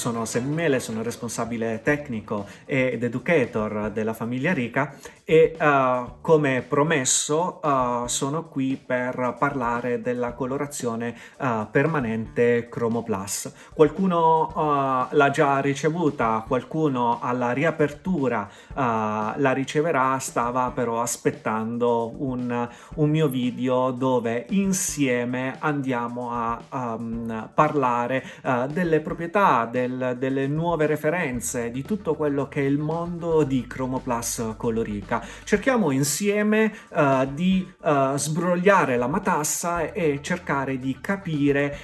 sono Semmiele, sono il responsabile tecnico ed educator della famiglia Rica e come promesso sono qui per parlare della colorazione permanente Chromo Plus. Qualcuno l'ha già ricevuta, qualcuno alla riapertura la riceverà, stava però aspettando un mio video dove insieme andiamo a parlare delle proprietà, delle nuove referenze, di tutto quello che è il mondo di Chromo Plus Colorica. Cerchiamo insieme di sbrogliare la matassa e cercare di capire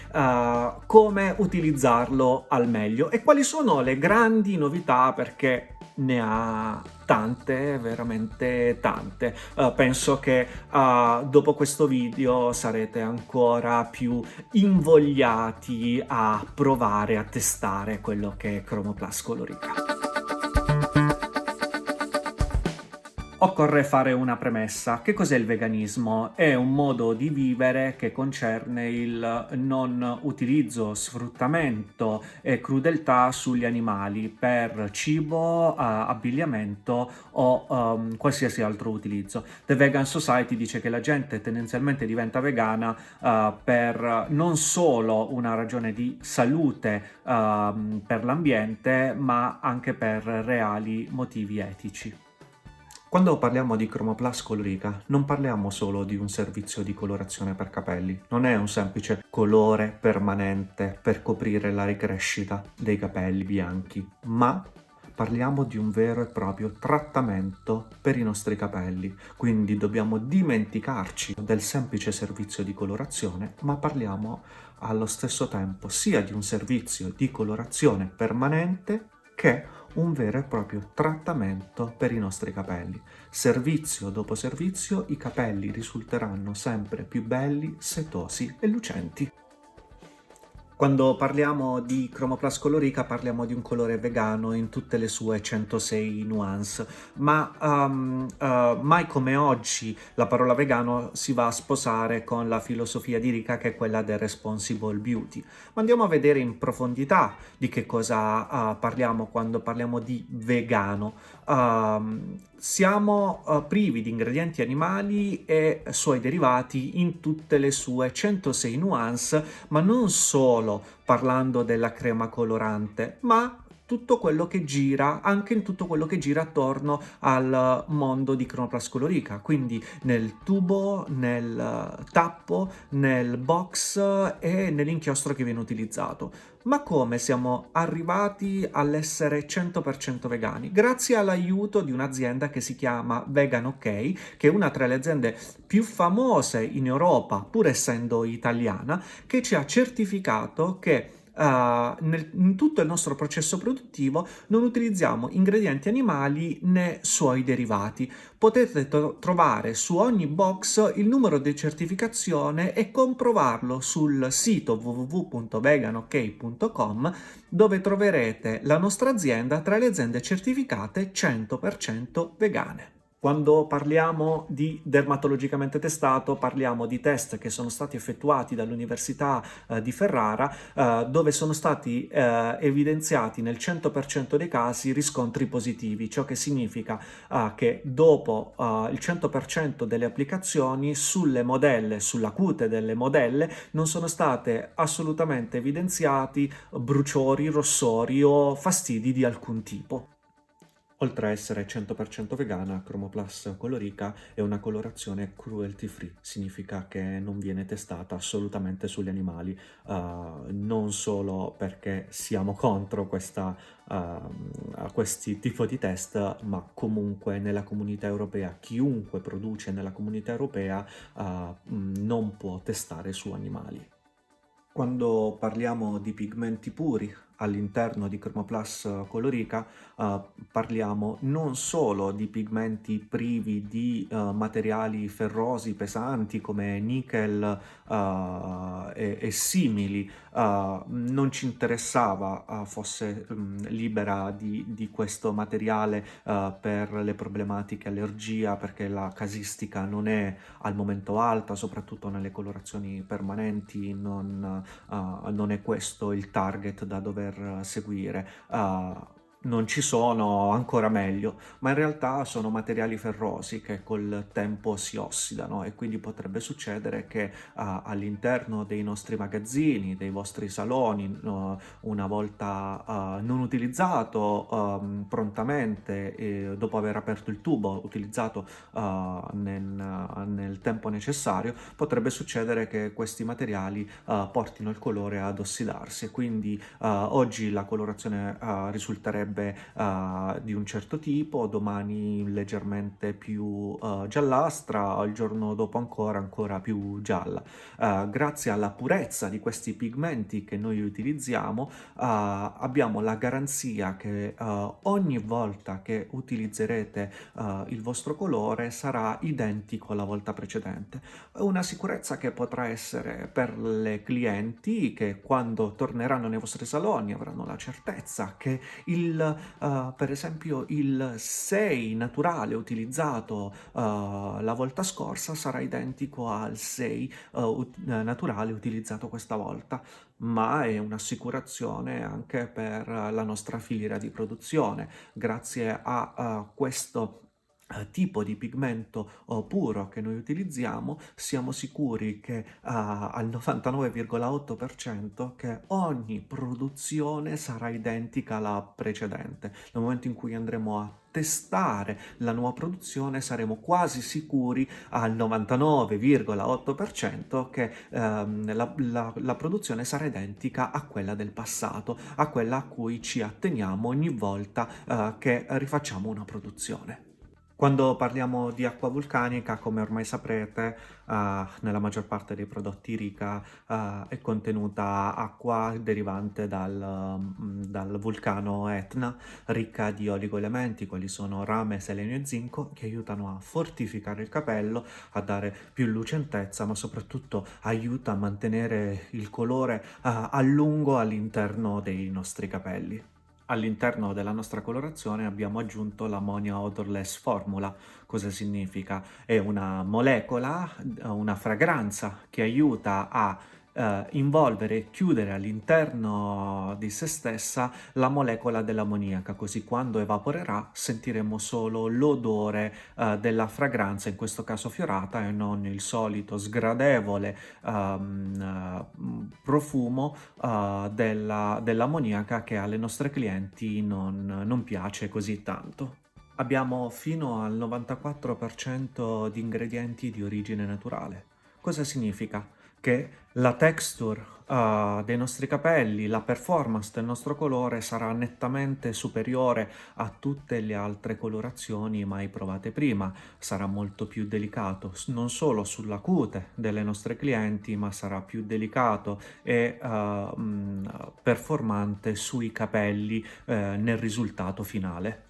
come utilizzarlo al meglio e quali sono le grandi novità, perché ne ha tante, veramente tante. Penso che dopo questo video sarete ancora più invogliati a provare a testare quello che è Chromo Plus Colorica. Occorre fare una premessa. Che cos'è il veganismo? È un modo di vivere che concerne il non utilizzo, sfruttamento e crudeltà sugli animali per cibo, abbigliamento o qualsiasi altro utilizzo. The Vegan Society dice che la gente tendenzialmente diventa vegana per non solo una ragione di salute per l'ambiente, ma anche per reali motivi etici. Quando parliamo di Chromo Plus Colorica non parliamo solo di un servizio di colorazione per capelli, non è un semplice colore permanente per coprire la ricrescita dei capelli bianchi, ma parliamo di un vero e proprio trattamento per i nostri capelli, quindi dobbiamo dimenticarci del semplice servizio di colorazione, ma parliamo allo stesso tempo sia di un servizio di colorazione permanente che un vero e proprio trattamento per i nostri capelli. Servizio dopo servizio i capelli risulteranno sempre più belli, setosi e lucenti. Quando parliamo di Chromo Plus Colorica parliamo di un colore vegano in tutte le sue 106 nuance, ma mai come oggi la parola vegano si va a sposare con la filosofia di Rica, che è quella del responsible beauty. Ma andiamo a vedere in profondità di che cosa parliamo quando parliamo di vegano. Siamo privi di ingredienti animali e suoi derivati in tutte le sue 106 nuance, ma non solo parlando della crema colorante, ma tutto quello che gira, anche in tutto quello che gira attorno al mondo di Chromo Plus Colorica, quindi nel tubo, nel tappo, nel box e nell'inchiostro che viene utilizzato. Ma come siamo arrivati all'essere 100% vegani? Grazie all'aiuto di un'azienda che si chiama Vegan OK, che è una tra le aziende più famose in Europa, pur essendo italiana, che ci ha certificato che in tutto il nostro processo produttivo non utilizziamo ingredienti animali né suoi derivati. Potete trovare su ogni box il numero di certificazione e comprovarlo sul sito www.veganok.com, dove troverete la nostra azienda tra le aziende certificate 100% vegane. Quando parliamo di dermatologicamente testato, parliamo di test che sono stati effettuati dall'Università di Ferrara, dove sono stati evidenziati nel 100% dei casi riscontri positivi, ciò che significa che dopo il 100% delle applicazioni sulle modelle, sulla cute delle modelle, non sono state assolutamente evidenziati bruciori, rossori o fastidi di alcun tipo. Oltre a essere 100% vegana, Chromo Plus Colorica è una colorazione cruelty free, significa che non viene testata assolutamente sugli animali, non solo perché siamo contro questi tipo di test, ma comunque nella comunità europea, chiunque produce nella comunità europea non può testare su animali. Quando parliamo di pigmenti puri all'interno di Chromo Plus Colorica, parliamo non solo di pigmenti privi di materiali ferrosi pesanti come nickel e simili. Non ci interessava fosse libera di questo materiale per le problematiche allergia, perché la casistica non è al momento alta, soprattutto nelle colorazioni permanenti non è questo il target da dover poter seguire. Non ci sono, ancora meglio, ma in realtà sono materiali ferrosi che col tempo si ossidano e quindi potrebbe succedere che all'interno dei nostri magazzini, dei vostri saloni, no, una volta non utilizzato prontamente, dopo aver aperto il tubo, utilizzato nel tempo necessario, potrebbe succedere che questi materiali portino il colore ad ossidarsi e quindi oggi la colorazione risulterebbe di un certo tipo, domani leggermente più giallastra, il giorno dopo ancora più gialla. Grazie alla purezza di questi pigmenti che noi utilizziamo, abbiamo la garanzia che ogni volta che utilizzerete il vostro colore sarà identico alla volta precedente. Una sicurezza che potrà essere per le clienti che quando torneranno nei vostri saloni avranno la certezza che per esempio il 6 naturale utilizzato la volta scorsa sarà identico al 6 naturale utilizzato questa volta, ma è un'assicurazione anche per la nostra filiera di produzione. Grazie a questo tipo di pigmento puro che noi utilizziamo, siamo sicuri che al 99,8% che ogni produzione sarà identica alla precedente. Nel momento in cui andremo a testare la nuova produzione saremo quasi sicuri al 99,8% che la produzione sarà identica a quella del passato, a quella a cui ci atteniamo ogni volta che rifacciamo una produzione. Quando parliamo di acqua vulcanica, come ormai saprete, nella maggior parte dei prodotti Rica, è contenuta acqua derivante dal vulcano Etna, ricca di oligoelementi, quali sono rame, selenio e zinco, che aiutano a fortificare il capello, a dare più lucentezza, ma soprattutto aiuta a mantenere il colore, a lungo all'interno dei nostri capelli. All'interno della nostra colorazione abbiamo aggiunto l'ammonia odorless formula. Cosa significa? È una molecola, una fragranza che aiuta a involvere e chiudere all'interno di se stessa la molecola dell'ammoniaca, così quando evaporerà sentiremo solo l'odore della fragranza, in questo caso fiorata, e non il solito sgradevole profumo dell'ammoniaca che alle nostre clienti non piace così tanto. Abbiamo fino al 94% di ingredienti di origine naturale. Cosa significa? Che la texture dei nostri capelli, la performance del nostro colore sarà nettamente superiore a tutte le altre colorazioni mai provate prima. Sarà molto più delicato non solo sulla cute delle nostre clienti, ma sarà più delicato e performante sui capelli nel risultato finale.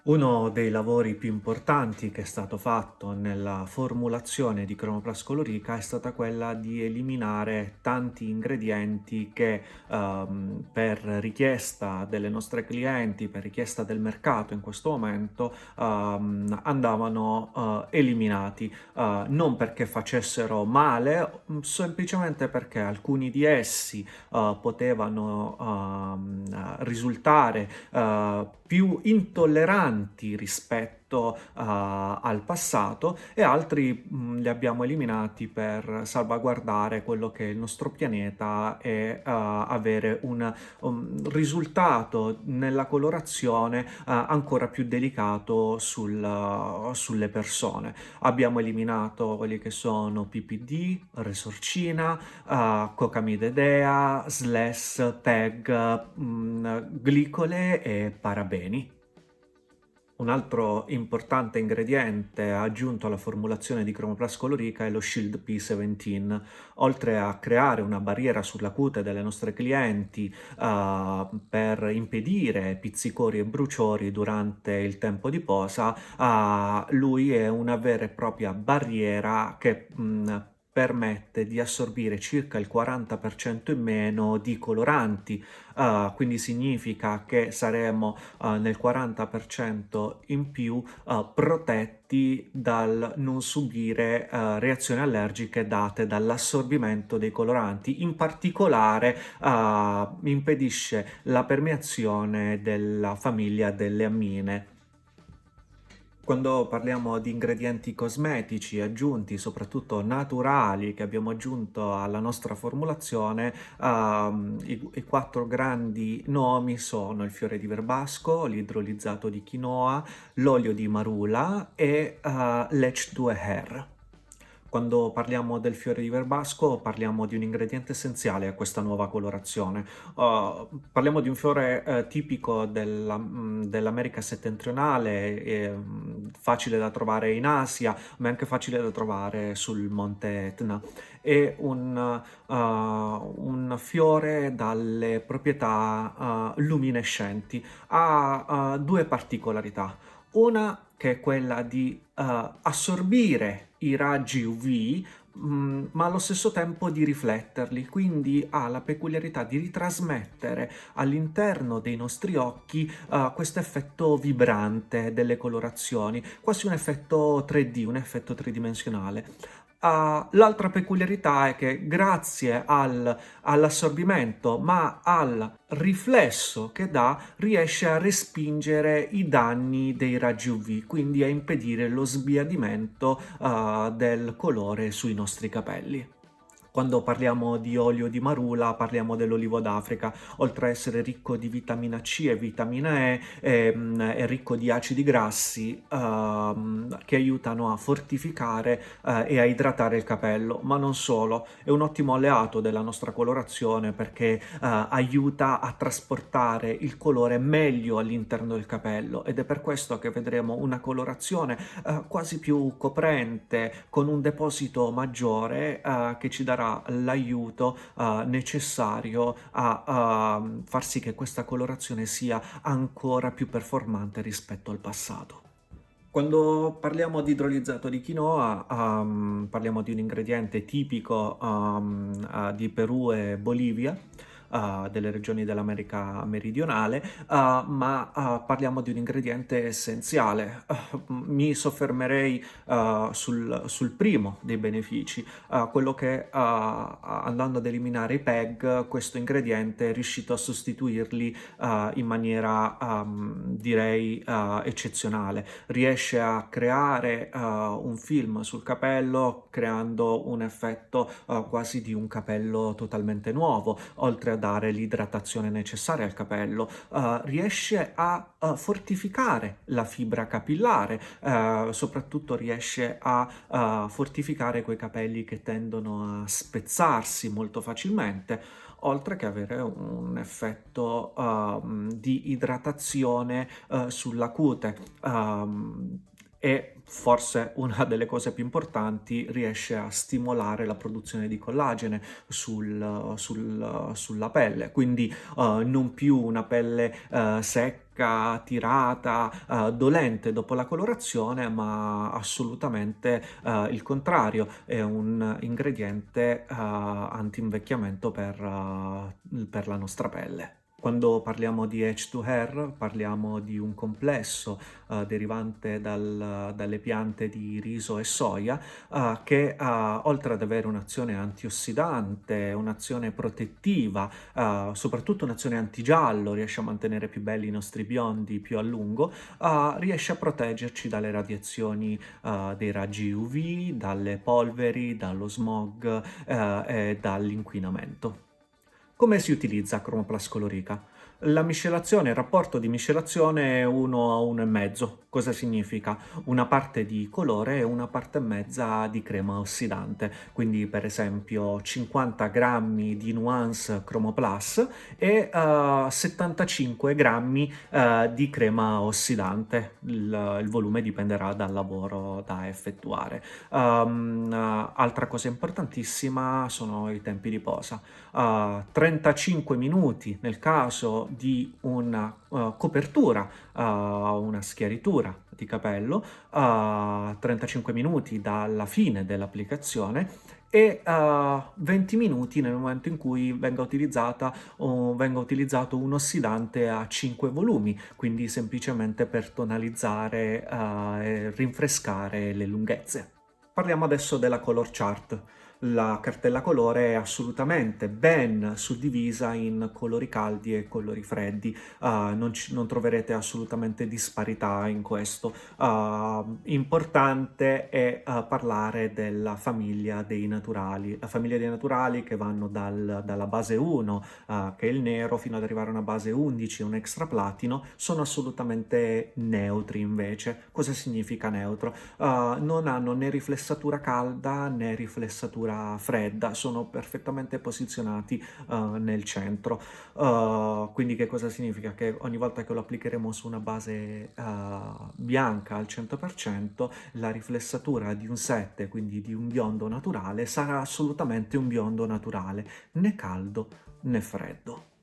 Uno dei lavori più importanti che è stato fatto nella formulazione di Chromoplast Colorica è stata quella di eliminare tanti ingredienti che per richiesta delle nostre clienti, per richiesta del mercato in questo momento, andavano eliminati, non perché facessero male, semplicemente perché alcuni di essi potevano risultare più intolleranti rispetto al passato e altri li abbiamo eliminati per salvaguardare quello che è il nostro pianeta e avere un risultato nella colorazione ancora più delicato sulle persone. Abbiamo eliminato quelli che sono PPD, Resorcina, Cocamide Dea, SLES, PEG, glicole e parabeni. Un altro importante ingrediente aggiunto alla formulazione di Chromoplast Colorica è lo Shield P17. Oltre a creare una barriera sulla cute delle nostre clienti per impedire pizzicori e bruciori durante il tempo di posa, lui è una vera e propria barriera che permette di assorbire circa il 40% in meno di coloranti, quindi significa che saremo nel 40% in più protetti dal non subire reazioni allergiche date dall'assorbimento dei coloranti. In particolare impedisce la permeazione della famiglia delle ammine. Quando parliamo di ingredienti cosmetici aggiunti, soprattutto naturali, che abbiamo aggiunto alla nostra formulazione, i 4 grandi nomi sono il fiore di verbasco, l'idrolizzato di quinoa, l'olio di marula e l'H2R. Quando parliamo del fiore di verbasco parliamo di un ingrediente essenziale a questa nuova colorazione. Parliamo di un fiore tipico dell'America settentrionale, facile da trovare in Asia, ma è anche facile da trovare sul monte Etna. È un fiore dalle proprietà luminescenti. Ha due particolarità. Una che è quella di assorbire i raggi UV, ma allo stesso tempo di rifletterli, quindi ha la peculiarità di ritrasmettere all'interno dei nostri occhi questo effetto vibrante delle colorazioni, quasi un effetto 3D, un effetto tridimensionale. L'altra peculiarità è che grazie all'assorbimento, ma al riflesso che dà, riesce a respingere i danni dei raggi UV, quindi a impedire lo sbiadimento del colore sui nostri capelli. Quando parliamo di olio di marula parliamo dell'olivo d'Africa, oltre a essere ricco di vitamina C e vitamina E, è ricco di acidi grassi che aiutano a fortificare e a idratare il capello, ma non solo, è un ottimo alleato della nostra colorazione perché aiuta a trasportare il colore meglio all'interno del capello ed è per questo che vedremo una colorazione quasi più coprente, con un deposito maggiore che ci darà l'aiuto necessario a far sì che questa colorazione sia ancora più performante rispetto al passato. Quando parliamo di idrolizzato di quinoa, parliamo di un ingrediente tipico di Perù e Bolivia, delle regioni dell'America meridionale, ma parliamo di un ingrediente essenziale. Mi soffermerei sul primo dei benefici, quello che andando ad eliminare i PEG, questo ingrediente è riuscito a sostituirli in maniera direi eccezionale. Riesce a creare un film sul capello creando un effetto quasi di un capello totalmente nuovo, oltre a dare l'idratazione necessaria al capello, riesce a fortificare la fibra capillare, soprattutto riesce a fortificare quei capelli che tendono a spezzarsi molto facilmente, oltre che avere un effetto di idratazione sulla cute. E forse una delle cose più importanti, riesce a stimolare la produzione di collagene sulla pelle, quindi non più una pelle secca, tirata, dolente dopo la colorazione, ma assolutamente il contrario, è un ingrediente anti-invecchiamento per la nostra pelle. Quando parliamo di H2R parliamo di un complesso derivante dalle piante di riso e soia che oltre ad avere un'azione antiossidante, un'azione protettiva, soprattutto un'azione antigiallo, riesce a mantenere più belli i nostri biondi più a lungo, riesce a proteggerci dalle radiazioni dei raggi UV, dalle polveri, dallo smog e dall'inquinamento. Come si utilizza Chromoplast Colorica? La miscelazione, il rapporto di miscelazione è 1 a 1,5. Cosa significa? Una parte di colore e una parte e mezza di crema ossidante. Quindi per esempio 50 grammi di Nuance Chromoplast e 75 grammi di crema ossidante. Il volume dipenderà dal lavoro da effettuare. Altra cosa importantissima sono i tempi di posa. 35 minuti nel caso bisogno di una copertura, una schiaritura di capello, 35 minuti dalla fine dell'applicazione e 20 minuti nel momento in cui venga utilizzato un ossidante a 5 volumi, quindi semplicemente per tonalizzare e rinfrescare le lunghezze. Parliamo adesso della color chart. La cartella colore è assolutamente ben suddivisa in colori caldi e colori freddi. Non troverete assolutamente disparità in questo. Importante è parlare della famiglia dei naturali. La famiglia dei naturali che vanno dalla base 1, che è il nero, fino ad arrivare a una base 11, un extra platino, sono assolutamente neutri invece. Cosa significa neutro? Non hanno né riflessatura calda né riflessatura fredda, sono perfettamente posizionati nel centro. Quindi che cosa significa? Che ogni volta che lo applicheremo su una base bianca al 100%, la riflessatura di un 7, quindi di un biondo naturale, sarà assolutamente un biondo naturale, né caldo né freddo.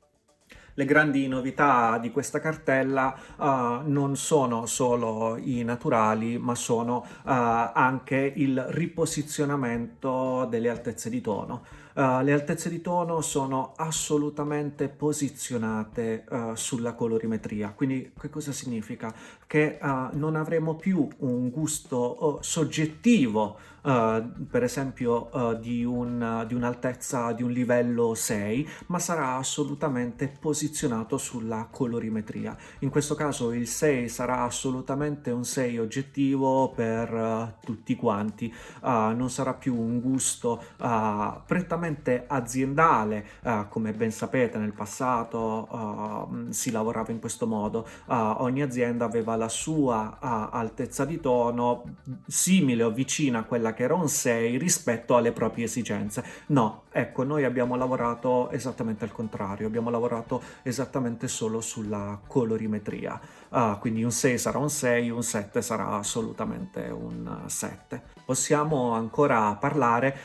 Le grandi novità di questa cartella non sono solo i naturali, ma sono anche il riposizionamento delle altezze di tono. Le altezze di tono sono assolutamente posizionate sulla colorimetria, quindi che cosa significa? Che non avremo più un gusto soggettivo, per esempio di un'altezza di un livello 6, ma sarà assolutamente posizionato sulla colorimetria. In questo caso il 6 sarà assolutamente un 6 oggettivo per tutti quanti, non sarà più un gusto prettamente aziendale, come ben sapete nel passato si lavorava in questo modo, ogni azienda aveva la sua altezza di tono simile o vicina a quella che era un 6 rispetto alle proprie esigenze. No, ecco, noi abbiamo lavorato esattamente al contrario, abbiamo lavorato esattamente solo sulla colorimetria. Quindi un 6 sarà un 6, un 7 sarà assolutamente un 7. Possiamo ancora parlare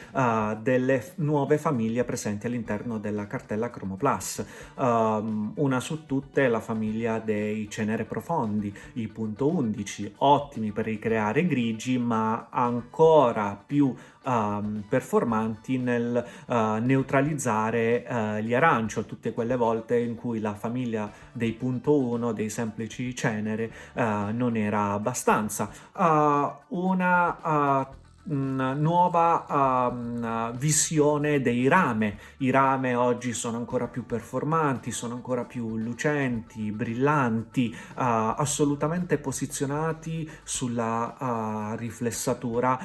delle nuove famiglie presenti all'interno della cartella Chromo Plus. Una su tutte è la famiglia dei cenere profondi, i punto 11, ottimi per ricreare grigi, ma ancora più performanti nel neutralizzare gli arancio, tutte quelle volte in cui la famiglia dei punto 1, dei semplici cenere, non era abbastanza. Una nuova visione dei rame. I rame oggi sono ancora più performanti, sono ancora più lucenti, brillanti, assolutamente posizionati sulla riflessatura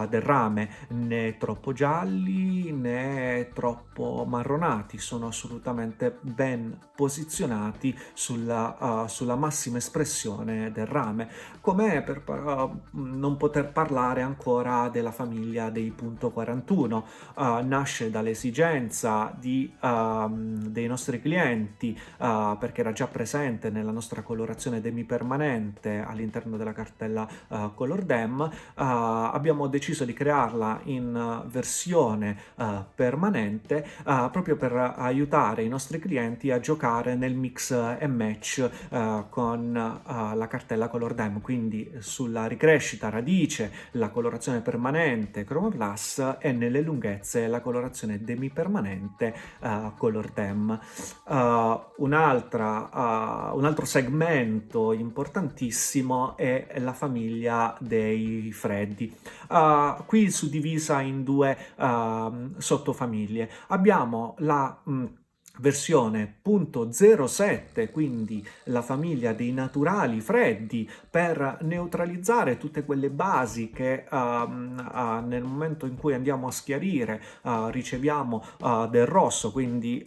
del rame, né troppo gialli né troppo marronati, sono assolutamente ben posizionati sulla massima espressione del rame. Com'è per non poter parlare ancora della famiglia dei punto 41? Nasce dall'esigenza dei nostri clienti, perché era già presente nella nostra colorazione demipermanente all'interno della cartella Color Dem. Abbiamo deciso di crearla in versione permanente, proprio per aiutare i nostri clienti a giocare nel mix e match con la cartella Color Dem, quindi sulla ricrescita radice la colorazione permanente Chroma Plus e nelle lunghezze la colorazione demipermanente Color Dem. Un altro segmento importantissimo è la famiglia dei freddi, qui suddivisa in due sottofamiglie. Abbiamo la versione .07, quindi la famiglia dei naturali freddi, per neutralizzare tutte quelle basi che nel momento in cui andiamo a schiarire riceviamo del rosso, quindi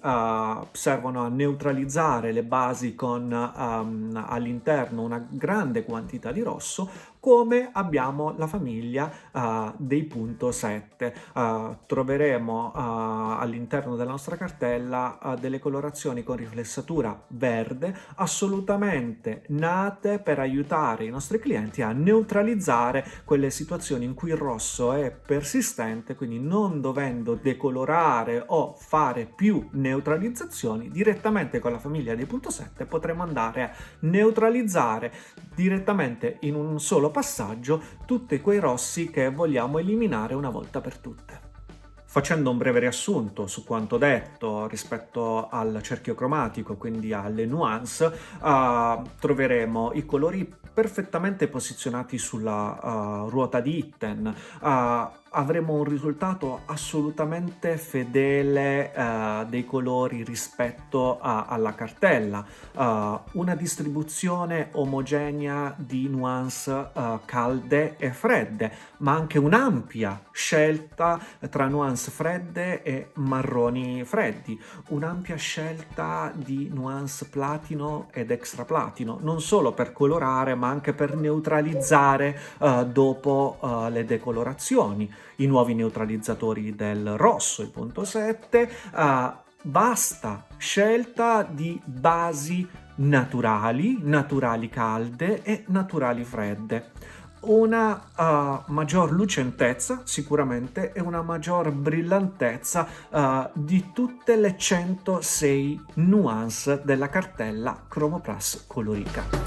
servono a neutralizzare le basi con all'interno una grande quantità di rosso. come abbiamo la famiglia dei punto 7. Troveremo all'interno della nostra cartella delle colorazioni con riflessatura verde, assolutamente nate per aiutare i nostri clienti a neutralizzare quelle situazioni in cui il rosso è persistente, quindi non dovendo decolorare o fare più neutralizzazioni, direttamente con la famiglia dei punto 7 potremo andare a neutralizzare direttamente in un solo passaggio tutti quei rossi che vogliamo eliminare una volta per tutte. Facendo un breve riassunto su quanto detto rispetto al cerchio cromatico, quindi alle nuance, troveremo i colori perfettamente posizionati sulla ruota di Itten. Avremo un risultato assolutamente fedele dei colori rispetto alla cartella, una distribuzione omogenea di nuance calde e fredde, ma anche un'ampia scelta tra nuance fredde e marroni freddi, un'ampia scelta di nuance platino ed extra platino, non solo per colorare ma anche per neutralizzare dopo le decolorazioni. I nuovi neutralizzatori del rosso, il punto 7, vasta scelta di basi naturali calde e naturali fredde. Una maggior lucentezza sicuramente e una maggior brillantezza di tutte le 106 nuance della cartella Chromoplus Colorica.